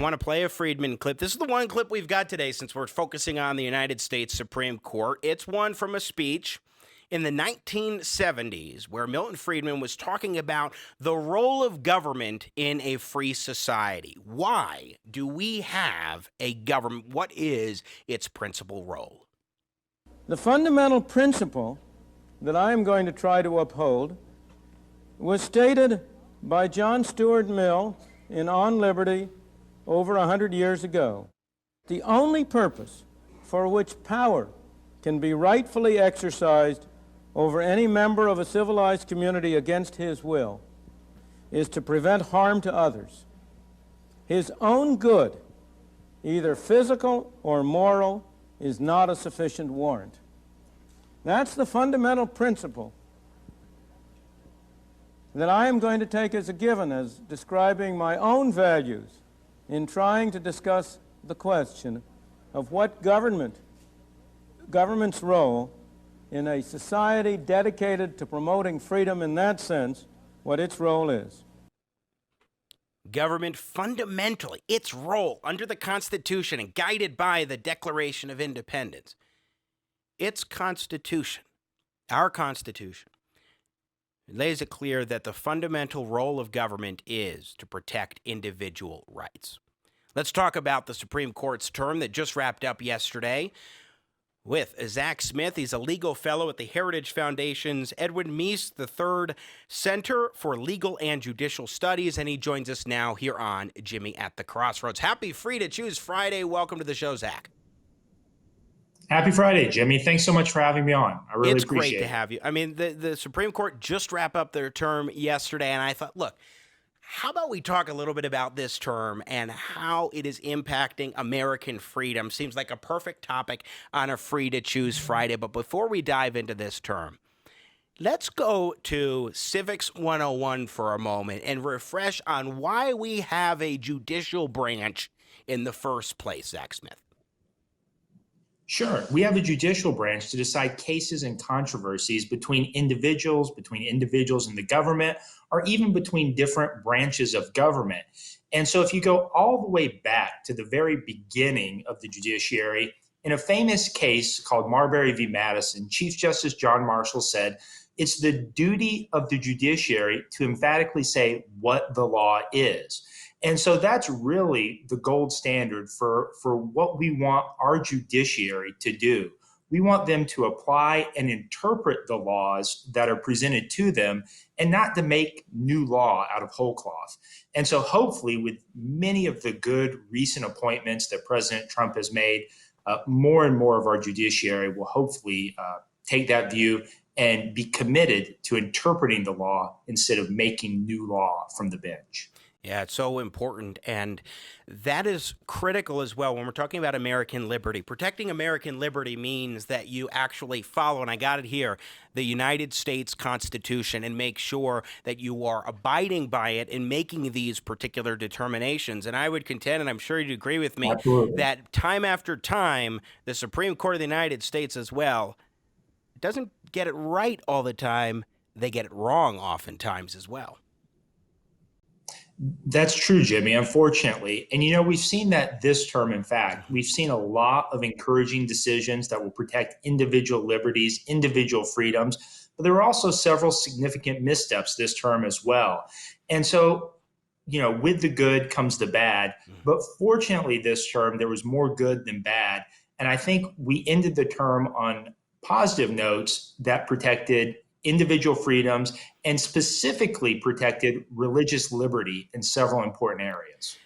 want to play a Friedman clip. This is the one clip we've got today since we're focusing on the United States Supreme Court. It's one from a speech in the 1970s where Milton Friedman was talking about the role of government in a free society. Why do we have a government? What is its principal role? The fundamental principle that I am going to try to uphold was stated by John Stuart Mill in On Liberty over 100 years ago. The only purpose for which power can be rightfully exercised over any member of a civilized community against his will is to prevent harm to others. His own good, either physical or moral, is not a sufficient warrant. That's the fundamental principle that I am going to take as a given as describing my own values in trying to discuss the question of what government's role in a society dedicated to promoting freedom in that sense, what its role is. Government fundamentally, its role under the Constitution and guided by the Declaration of Independence. Its Constitution, our Constitution, lays it clear that the fundamental role of government is to protect individual rights. Let's talk about the Supreme Court's term that just wrapped up yesterday with Zack Smith. He's a legal fellow at the Heritage Foundation's Edwin Meese III Center for Legal and Judicial Studies, and he joins us now here on Jimmy at the Crossroads. Happy Free to Choose Friday. Welcome to the show, Zack. Happy Friday, Jimmy. Thanks so much for having me on. I really appreciate it. It's great to have you. I mean, the Supreme Court just wrapped up their term yesterday, and I thought, look, how about we talk a little bit about this term and how it is impacting American freedom? Seems like a perfect topic on a Free to Choose Friday. But before we dive into this term, let's go to Civics 101 for a moment and refresh on why we have a judicial branch in the first place, Zack Smith. Sure. We have a judicial branch to decide cases and controversies between individuals and the government, or even between different branches of government. And so if you go all the way back to the very beginning of the judiciary, in a famous case called Marbury v. Madison, Chief Justice John Marshall said, "It's the duty of the judiciary to emphatically say what the law is." And so that's really the gold standard for what we want our judiciary to do. We want them to apply and interpret the laws that are presented to them and not to make new law out of whole cloth. And so hopefully with many of the good recent appointments that President Trump has made, more and more of our judiciary will hopefully take that view and be committed to interpreting the law instead of making new law from the bench. Yeah, it's so important, and that is critical as well when we're talking about American liberty. Protecting American liberty means that you actually follow, and I got it here, the United States Constitution, and make sure that you are abiding by it in making these particular determinations. And I would contend, and I'm sure you'd agree with me, Absolutely. that time after time, the Supreme Court of the United States as well doesn't get it right all the time. They get it wrong oftentimes as well. That's true, Jimmy, unfortunately. And, you know, we've seen that this term, in fact, we've seen a lot of encouraging decisions that will protect individual liberties, individual freedoms, but there were also several significant missteps this term as well. And so, you know, with the good comes the bad, but fortunately this term, there was more good than bad. And I think we ended the term on positive notes that protected individual freedoms and specifically protected religious liberty in several important areas.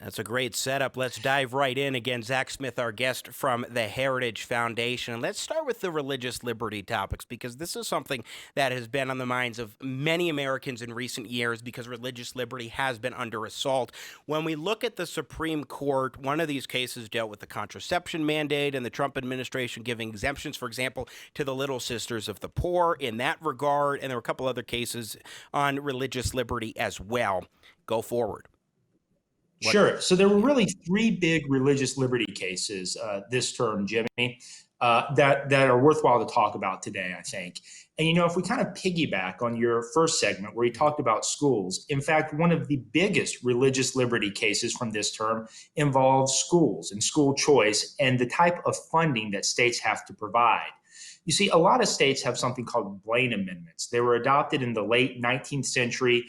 That's a great setup. Let's dive right in. Again, Zack Smith, our guest from the Heritage Foundation. And let's start with the religious liberty topics, because this is something that has been on the minds of many Americans in recent years because religious liberty has been under assault. When we look at the Supreme Court, one of these cases dealt with the contraception mandate and the Trump administration giving exemptions, for example, to the Little Sisters of the Poor in that regard. And there were a couple other cases on religious liberty as well. Go forward. Sure. So there were really three big religious liberty cases this term, Jimmy. that are worthwhile to talk about today, I think. And, if we kind of piggyback on your first segment where you talked about schools, in fact, one of the biggest religious liberty cases from this term involves schools and school choice and the type of funding that states have to provide. You see, a lot of states have something called Blaine amendments. They were adopted in the late 19th century,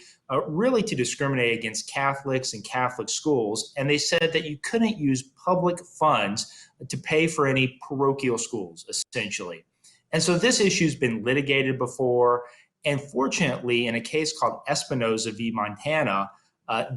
really to discriminate against Catholics and Catholic schools. And they said that you couldn't use public funds to pay for any parochial schools, essentially. And so this issue has been litigated before. And fortunately, in a case called Espinoza v. Montana,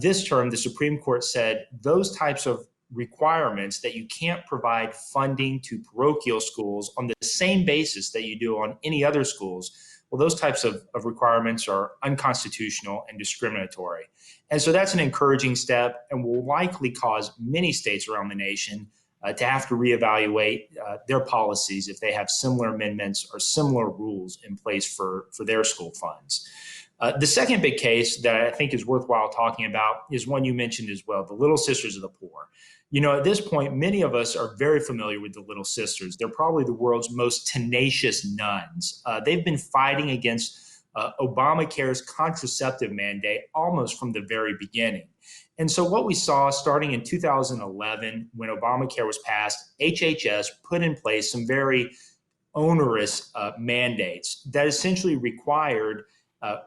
this term, the Supreme Court said those types of requirements that you can't provide funding to parochial schools on the same basis that you do on any other schools, well, those types of requirements are unconstitutional and discriminatory. And so that's an encouraging step and will likely cause many states around the nation to have to reevaluate their policies if they have similar amendments or similar rules in place for their school funds. The second big case that I think is worthwhile talking about is one you mentioned as well, the Little Sisters of the Poor. At this point, many of us are very familiar with the Little Sisters. They're probably the world's most tenacious nuns. They've been fighting against Obamacare's contraceptive mandate almost from the very beginning. And so what we saw starting in 2011, when Obamacare was passed, HHS put in place some very onerous mandates that essentially required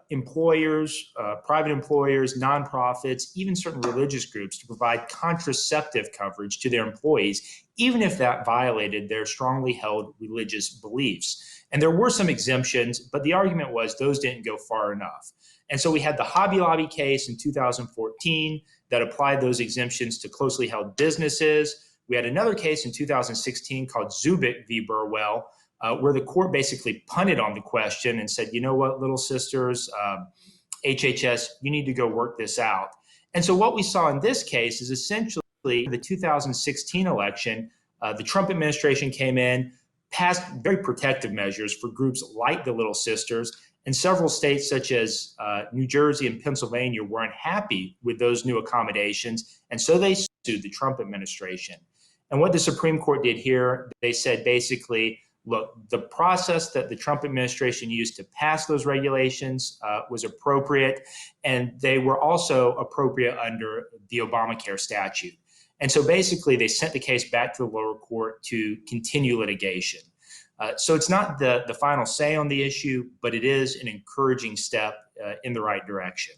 employers, private employers, nonprofits, even certain religious groups to provide contraceptive coverage to their employees, even if that violated their strongly held religious beliefs. And there were some exemptions, but the argument was those didn't go far enough. And so we had the Hobby Lobby case in 2014 that applied those exemptions to closely held businesses. We had another case in 2016 called Zubik v. Burwell, where the court basically punted on the question and said, you know what, Little Sisters, HHS, you need to go work this out. And so what we saw in this case is essentially the 2016 election, the Trump administration came in, passed very protective measures for groups like the Little Sisters, and several states such as New Jersey and Pennsylvania weren't happy with those new accommodations, and so they sued the Trump administration. And what the Supreme Court did here, they said basically, look, the process that the Trump administration used to pass those regulations was appropriate, and they were also appropriate under the Obamacare statute. And so basically, they sent the case back to the lower court to continue litigation. So it's not the final say on the issue, but it is an encouraging step in the right direction.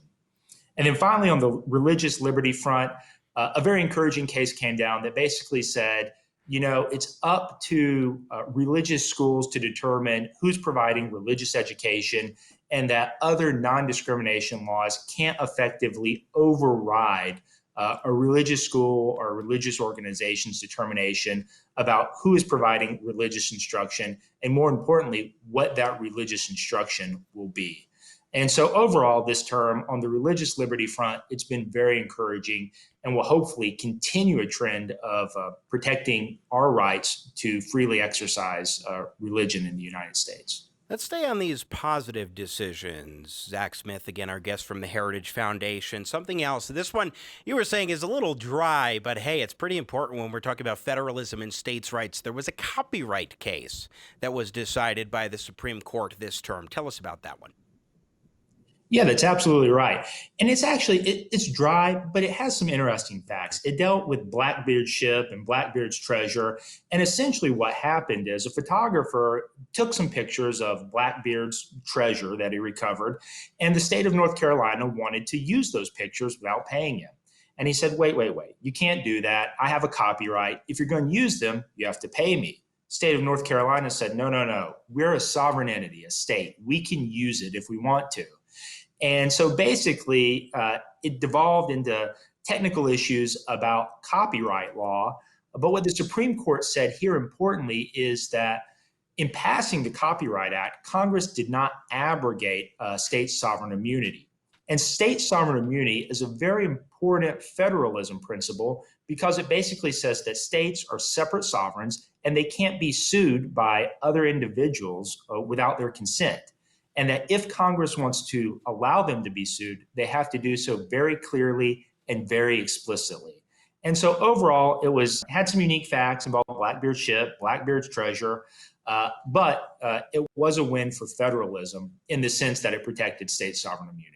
And then finally, on the religious liberty front, a very encouraging case came down that basically said, it's up to religious schools to determine who's providing religious education, and that other non-discrimination laws can't effectively override a religious school or a religious organization's determination about who is providing religious instruction, and more importantly, what that religious instruction will be. And so overall, this term on the religious liberty front, it's been very encouraging and will hopefully continue a trend of protecting our rights to freely exercise religion in the United States. Let's stay on these positive decisions. Zack Smith, again, our guest from the Heritage Foundation. Something else. This one you were saying is a little dry, but hey, it's pretty important when we're talking about federalism and states' rights. There was a copyright case that was decided by the Supreme Court this term. Tell us about that one. Yeah, that's absolutely right. And it's actually, it's dry, but it has some interesting facts. It dealt with Blackbeard's ship and Blackbeard's treasure. And essentially what happened is a photographer took some pictures of Blackbeard's treasure that he recovered, and the state of North Carolina wanted to use those pictures without paying him. And he said, wait, you can't do that. I have a copyright. If you're going to use them, you have to pay me. State of North Carolina said, no. We're a sovereign entity, a state. We can use it if we want to. And so basically, it devolved into technical issues about copyright law. But what the Supreme Court said here importantly is that in passing the Copyright Act, Congress did not abrogate state sovereign immunity. And state sovereign immunity is a very important federalism principle because it basically says that states are separate sovereigns and they can't be sued by other individuals without their consent. And that if Congress wants to allow them to be sued, they have to do so very clearly and very explicitly. And so overall, had some unique facts, involved Blackbeard's ship, Blackbeard's treasure, but it was a win for federalism in the sense that it protected state sovereign immunity.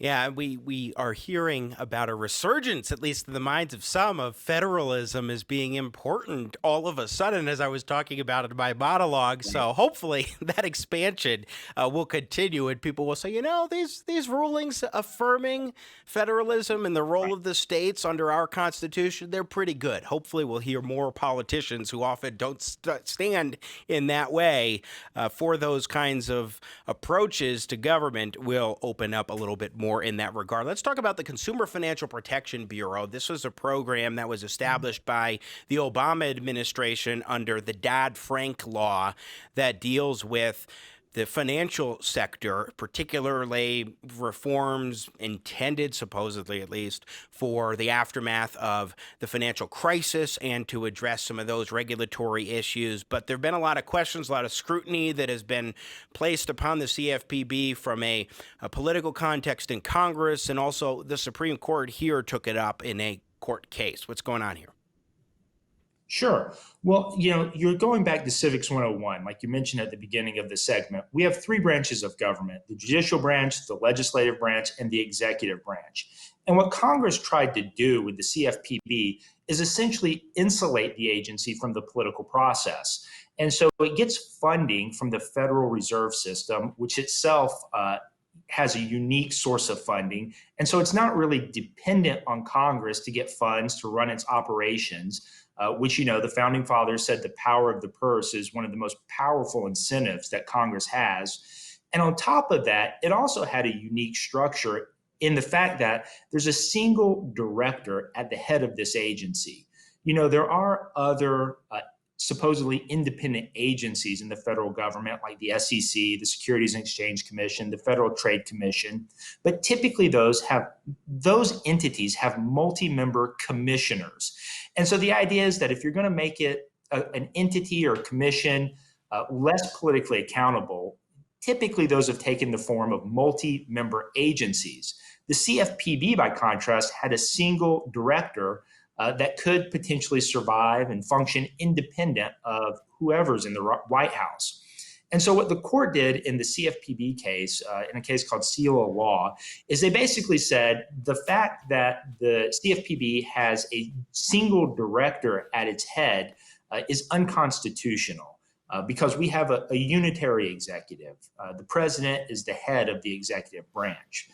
Yeah, we are hearing about a resurgence, at least in the minds of some, of federalism as being important all of a sudden, as I was talking about in my monologue. So hopefully that expansion will continue, and people will say, you know, these rulings affirming federalism and the role of the states under our Constitution, they're pretty good. Hopefully we'll hear more politicians who often don't stand in that way for those kinds of approaches to government will open up a little bit more in that regard. Let's talk about the Consumer Financial Protection Bureau. This was a program that was established by the Obama administration under the Dodd-Frank law that deals with the financial sector, particularly reforms intended, supposedly at least, for the aftermath of the financial crisis and to address some of those regulatory issues. But there have been a lot of questions, a lot of scrutiny that has been placed upon the CFPB from a political context in Congress, and also the Supreme Court here took it up in a court case. What's going on here? Sure. Well, you know, you're going back to Civics 101, like you mentioned at the beginning of the segment. We have three branches of government: the judicial branch, the legislative branch, and the executive branch. And what Congress tried to do with the CFPB is essentially insulate the agency from the political process. And so it gets funding from the Federal Reserve System, which itself has a unique source of funding. And so it's not really dependent on Congress to get funds to run its operations. Which, you know, the founding fathers said the power of the purse is one of the most powerful incentives that Congress has. And on top of that, it also had a unique structure in the fact that there's a single director at the head of this agency. You know, there are other supposedly independent agencies in the federal government, like the SEC, the Securities and Exchange Commission, the Federal Trade Commission, but typically those entities have multi-member commissioners. And so the idea is that if you're going to make it an entity or a commission less politically accountable, typically those have taken the form of multi-member agencies. The CFPB, by contrast, had a single director that could potentially survive and function independent of whoever's in the White House. And so what the court did in the CFPB case, in a case called Seal of Law, is they basically said the fact that the CFPB has a single director at its head is unconstitutional because we have a unitary executive. The president is the head of the executive branch.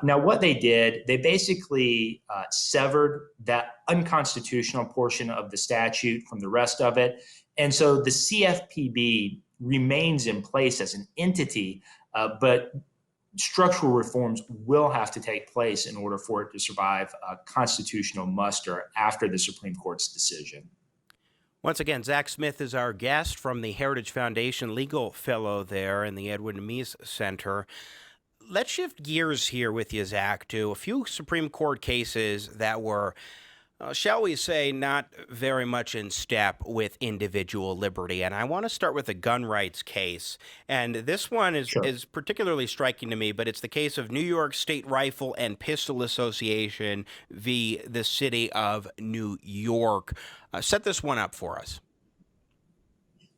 Now, what they did, they basically severed that unconstitutional portion of the statute from the rest of it. And so the CFPB remains in place as an entity, but structural reforms will have to take place in order for it to survive constitutional muster after the Supreme Court's decision. Once again, Zack Smith is our guest from the Heritage Foundation Legal Fellow there in the Edwin Meese Center. Let's shift gears here with you, Zack, to a few Supreme Court cases that were, shall we say, not very much in step with individual liberty. And I want to start with a gun rights case. And this one is particularly striking to me, but it's the case of New York State Rifle and Pistol Association v. the City of New York. Set this one up for us.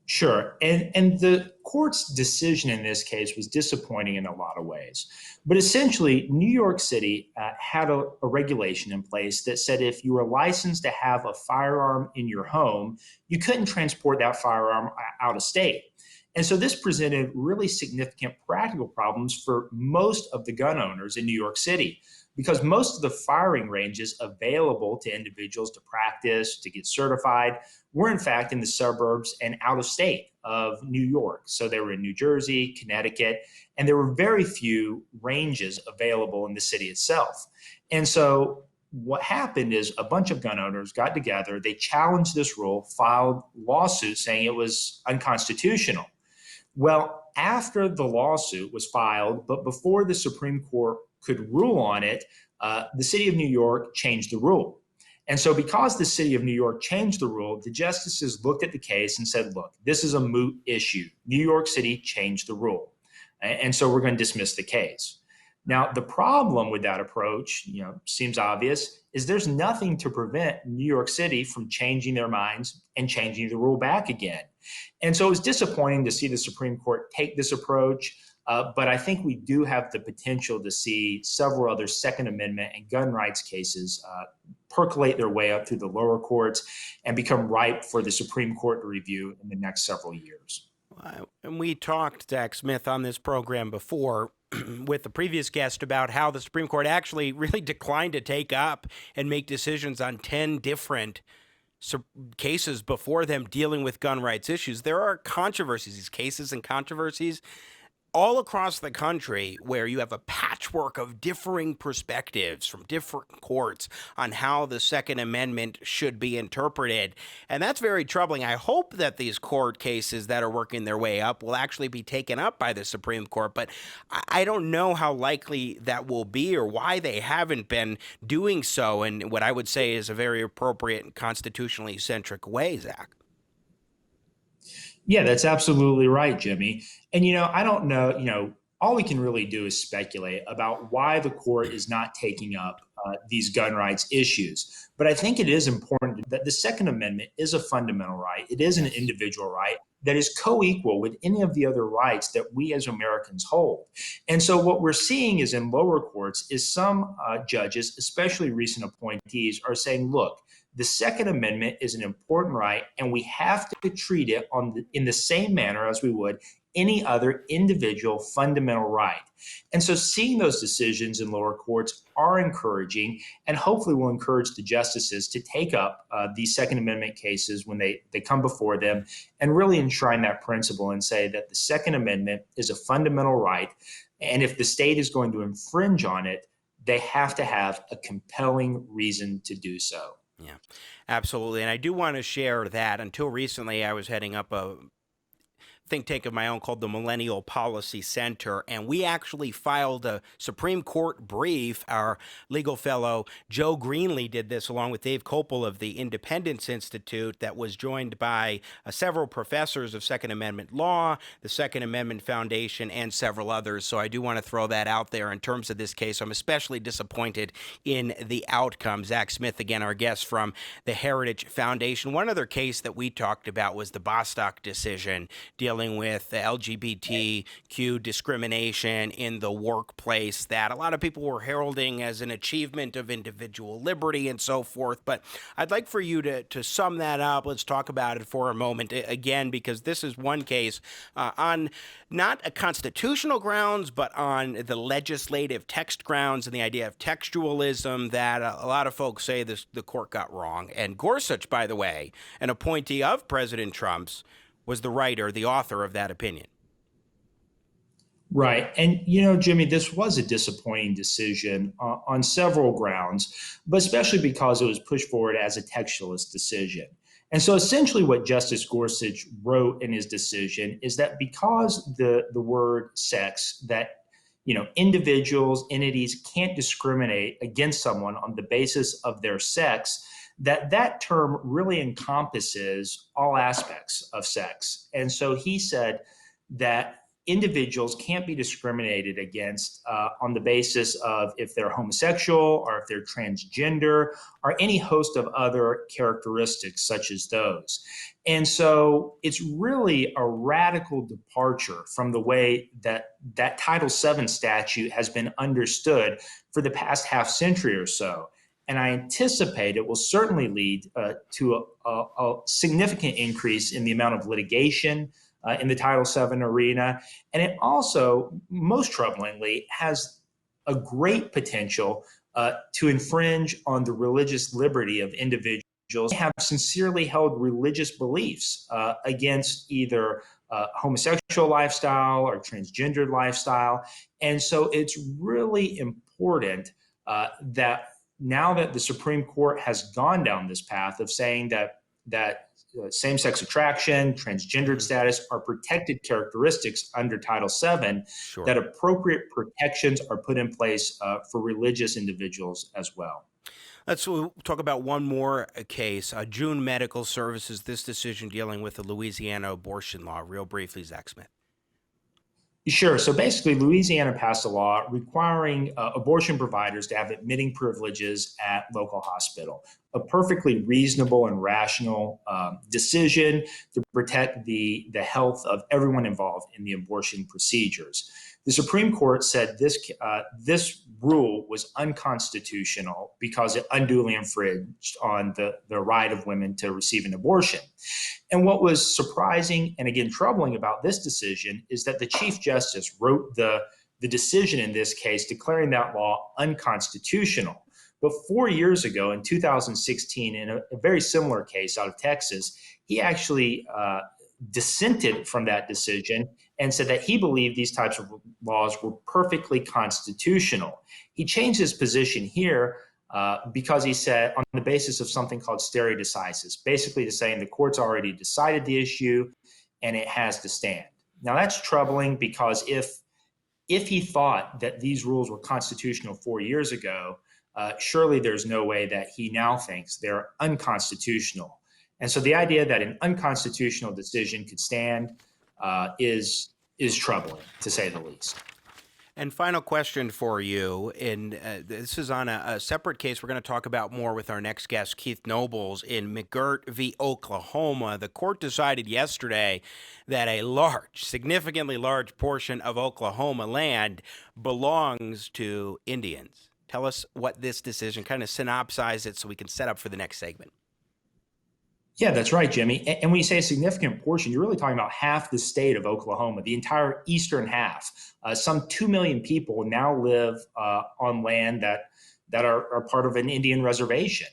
Sure. And the court's decision in this case was disappointing in a lot of ways. But essentially, New York City had a regulation in place that said if you were licensed to have a firearm in your home, you couldn't transport that firearm out of state. And so this presented really significant practical problems for most of the gun owners in New York City, because most of the firing ranges available to individuals to practice, to get certified, were in fact in the suburbs and out of state of New York. So they were in New Jersey, Connecticut, and there were very few ranges available in the city itself. And so what happened is a bunch of gun owners got together, they challenged this rule, filed lawsuits saying it was unconstitutional. Well, after the lawsuit was filed, but before the Supreme Court could rule on it, the city of New York changed the rule. And so because the city of New York changed the rule, the justices looked at the case and said, look, this is a moot issue. New York City changed the rule. And so we're going to dismiss the case. Now, the problem with that approach, seems obvious, is there's nothing to prevent New York City from changing their minds and changing the rule back again. And so it was disappointing to see the Supreme Court take this approach. But I think we do have the potential to see several other Second Amendment and gun rights cases percolate their way up through the lower courts and become ripe for the Supreme Court to review in the next several years. And we talked, Zack Smith, on this program before with the previous guest about how the Supreme Court actually really declined to take up and make decisions on 10 different cases before them dealing with gun rights issues. There are controversies, these cases and controversies all across the country where you have a patchwork of differing perspectives from different courts on how the Second Amendment should be interpreted. And that's very troubling. I hope that these court cases that are working their way up will actually be taken up by the Supreme Court, but I don't know how likely that will be or why they haven't been doing so in what I would say is a very appropriate and constitutionally centric way, Zack. Yeah, that's absolutely right, Jimmy. And, I don't know, all we can really do is speculate about why the court is not taking up these gun rights issues. But I think it is important that the Second Amendment is a fundamental right. It is an individual right that is co-equal with any of the other rights that we as Americans hold. And so what we're seeing is in lower courts is some judges, especially recent appointees, are saying, look, the Second Amendment is an important right, and we have to treat it in the same manner as we would any other individual fundamental right. And so seeing those decisions in lower courts are encouraging, and hopefully will encourage the justices to take up these Second Amendment cases when they come before them and really enshrine that principle and say that the Second Amendment is a fundamental right. And if the state is going to infringe on it, they have to have a compelling reason to do so. Yeah, absolutely. And I do want to share that until recently, I was heading up a think tank of my own called the Millennial Policy Center, and we actually filed a Supreme Court brief. Our legal fellow Joe Greenlee did this along with Dave Kopel of the Independence Institute, that was joined by several professors of Second Amendment law, the Second Amendment Foundation, and several others. So I do want to throw that out there in terms of this case. I'm especially disappointed in the outcome. Zack Smith, again, our guest from the Heritage Foundation. One other case that we talked about was the Bostock decision dealing with the LGBTQ discrimination in the workplace that a lot of people were heralding as an achievement of individual liberty and so forth. But I'd like for you to sum that up. Let's talk about it for a moment again, because this is one case on not a constitutional grounds, but on the legislative text grounds and the idea of textualism that a lot of folks say the court got wrong. And Gorsuch, by the way, an appointee of President Trump's, was the writer, the author of that opinion. Right. And, Jimmy, this was a disappointing decision on several grounds, but especially because it was pushed forward as a textualist decision. And so essentially what Justice Gorsuch wrote in his decision is that because the word sex, that, individuals, entities can't discriminate against someone on the basis of their sex, that term really encompasses all aspects of sex. And so he said that individuals can't be discriminated against on the basis of if they're homosexual or if they're transgender or any host of other characteristics such as those. And so it's really a radical departure from the way that Title VII statute has been understood for the past half century or so. And I anticipate it will certainly lead to a significant increase in the amount of litigation in the Title VII arena. And it also, most troublingly, has a great potential to infringe on the religious liberty of individuals who have sincerely held religious beliefs against either homosexual lifestyle or transgendered lifestyle. And so it's really important that now that the Supreme Court has gone down this path of saying that same-sex attraction, transgendered status are protected characteristics under Title VII, Sure. that appropriate protections are put in place for religious individuals as well. Let's talk about one more case, June Medical Services, this decision dealing with the Louisiana abortion law. Real briefly, Zack Smith. Sure. So basically, Louisiana passed a law requiring abortion providers to have admitting privileges at local hospital. A perfectly reasonable and rational decision to protect the health of everyone involved in the abortion procedures. The Supreme Court said this rule was unconstitutional because it unduly infringed on the right of women to receive an abortion. And what was surprising and again troubling about this decision is that the Chief Justice wrote the decision in this case declaring that law unconstitutional. But 4 years ago, in 2016, in a very similar case out of Texas, he actually dissented from that decision and said that he believed these types of laws were perfectly constitutional. He changed his position here because he said on the basis of something called stare decisis, basically to saying the court's already decided the issue and it has to stand. Now that's troubling because if he thought that these rules were constitutional 4 years ago, surely there's no way that he now thinks they're unconstitutional. And so the idea that an unconstitutional decision could stand is troubling, to say the least. And final question for you, and this is on a separate case we're going to talk about more with our next guest, Keith Nobles. In McGirt v. Oklahoma, the court decided yesterday that a significantly large portion of Oklahoma land belongs to Indians. Tell us what this decision, kind of synopsize it so we can set up for the next segment. Yeah, that's right, Jimmy. And when you say a significant portion, you're really talking about half the state of Oklahoma, the entire eastern half. Some 2 million people now live on land that are part of an Indian reservation.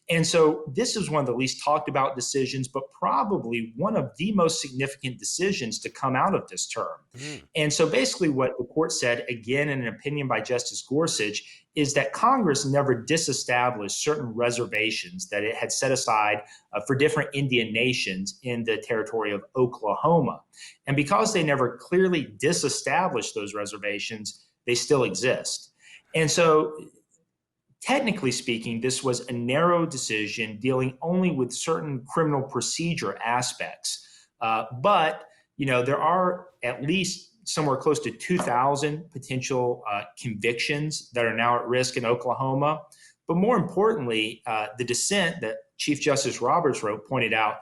And so this is one of the least talked about decisions, but probably one of the most significant decisions to come out of this term. And so basically what the court said, again, in an opinion by Justice Gorsuch, is that Congress never disestablished certain reservations that it had set aside for different Indian nations in the territory of Oklahoma. And because they never clearly disestablished those reservations, they still exist. And so technically speaking, this was a narrow decision dealing only with certain criminal procedure aspects. But there are at least somewhere close to 2,000 potential convictions that are now at risk in Oklahoma. But more importantly, the dissent that Chief Justice Roberts wrote pointed out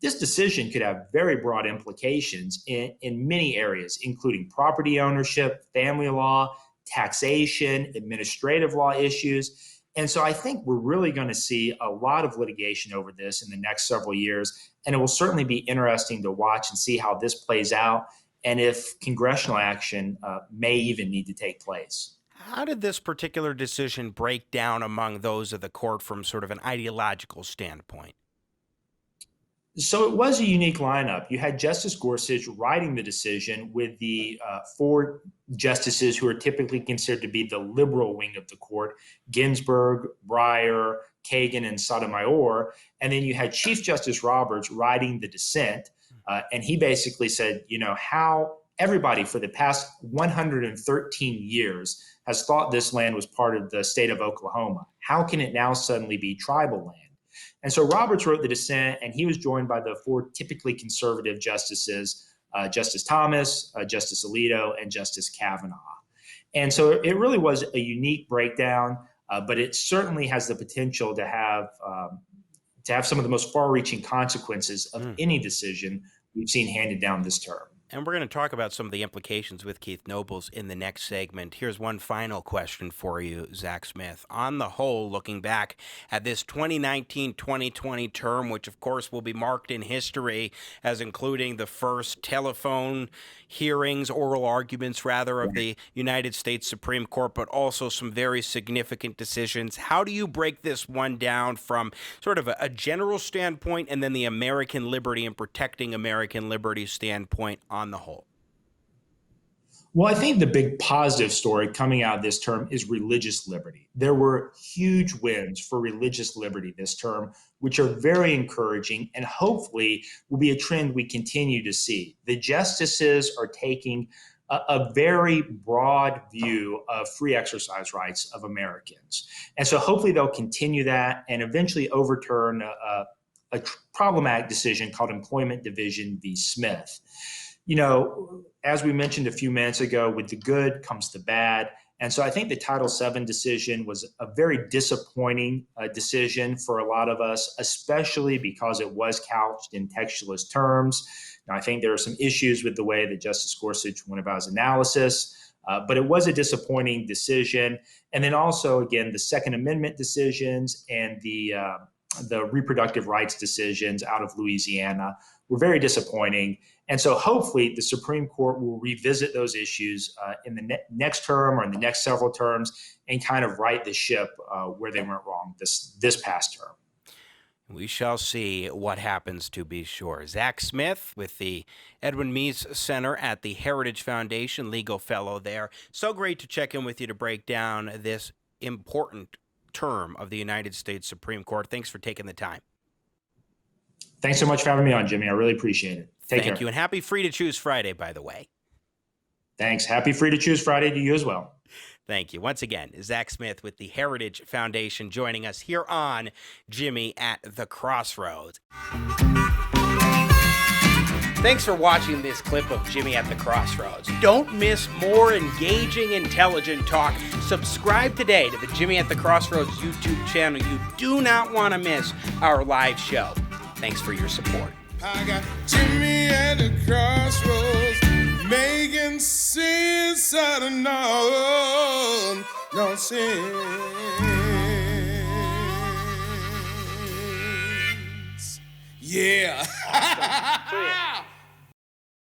this decision could have very broad implications in many areas, including property ownership, family law, taxation, administrative law issues. And so I think we're really going to see a lot of litigation over this in the next several years. And it will certainly be interesting to watch and see how this plays out and if congressional action may even need to take place. How did this particular decision break down among those of the court from sort of an ideological standpoint? So it was a unique lineup. You had Justice Gorsuch writing the decision with the 4 justices who are typically considered to be the liberal wing of the court, Ginsburg, Breyer, Kagan, and Sotomayor. And then you had Chief Justice Roberts writing the dissent. And he basically said, how everybody for the past 113 years has thought this land was part of the state of Oklahoma. How can it now suddenly be tribal land? And so Roberts wrote the dissent, and he was joined by the 4 typically conservative justices, Justice Thomas, Justice Alito, and Justice Kavanaugh. And so it really was a unique breakdown, but it certainly has the potential to have some of the most far-reaching consequences of any decision we've seen handed down this term. And we're going to talk about some of the implications with Keith Nobles in the next segment. Here's one final question for you, Zack Smith. On the whole, looking back at this 2019-2020 term, which of course will be marked in history as including the first telephone hearings, oral arguments rather, of the United States Supreme Court, but also some very significant decisions. How do you break this one down from sort of a general standpoint and then the American liberty and protecting American liberty standpoint on the whole? Well, I think the big positive story coming out of this term is religious liberty. There were huge wins for religious liberty this term, which are very encouraging and hopefully will be a trend we continue to see. The justices are taking a very broad view of free exercise rights of Americans. And so hopefully they'll continue that and eventually overturn a problematic decision called Employment Division v. Smith. as we mentioned a few minutes ago, with the good comes the bad. And so I think the Title VII decision was a very disappointing decision for a lot of us, especially because it was couched in textualist terms. Now, I think there are some issues with the way that Justice Gorsuch went about his analysis, but it was a disappointing decision. And then also, again, the Second Amendment decisions and the reproductive rights decisions out of Louisiana were very disappointing. And so hopefully the Supreme Court will revisit those issues in the next term or in the next several terms and kind of right the ship where they went wrong this past term. We shall see what happens, to be sure. Zack Smith with the Edwin Meese Center at the Heritage Foundation, legal fellow there. So great to check in with you to break down this important term of the United States Supreme Court. Thanks for taking the time. Thanks so much for having me on, Jimmy. I really appreciate it. Take care. Thank you, and happy Free to Choose Friday, by the way. Thanks. Happy Free to Choose Friday to you as well. Thank you. Once again, Zack Smith with the Heritage Foundation joining us here on Jimmy at the Crossroads. Thanks for watching this clip of Jimmy at the Crossroads. Don't miss more engaging, intelligent talk. Subscribe today to the Jimmy at the Crossroads YouTube channel. You do not want to miss our live show. Thanks for your support. I got Jimmy at the crossroads, making sense out of no sense. Yeah.